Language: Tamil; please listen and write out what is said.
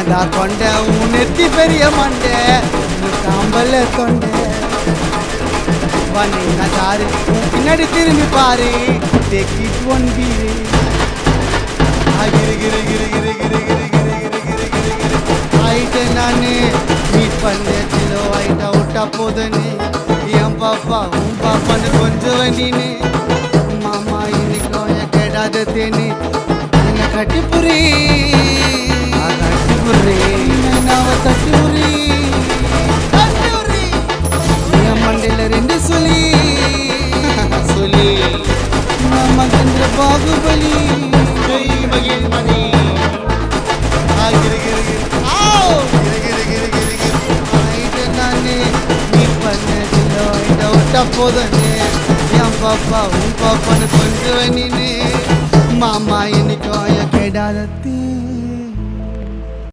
என்னடா கொண்ட உன் நெத்தி பெரிய மண்டை காம்பல்ல கொண்ட வந்தீங்கன்னா தாரு பின்னாடி திரும்பி பாரு டேக்கிட் ஒன் பீரு கிரு கிரு கிரு கிரு கிரு கிரு கிரு கிரு கிரு கிரு கிரு ஆயிட்டு நானு மீட் பண்ணியோ ஆயிட்டா விட்டா போதுன்னு என் பாப்பா உன் பாப்பான்னு கொஞ்சம் வண்டின்னு மாமா இன்னைக்கும் என் கெடாத தேனி என்ன கட்டிப்புரி கட்டிப்புரி நாவ தட்டிப்புரி என் மண்டையில ரெண்டு சொல்லி சொல்லி மகேந்திர பாகுபலி மகிழ்மணி போதனே என் பாப்பா உன் பாப்பான்னு கொஞ்சம் நீனே மாமா இன்னைக்கும் என் கெடாதத்தி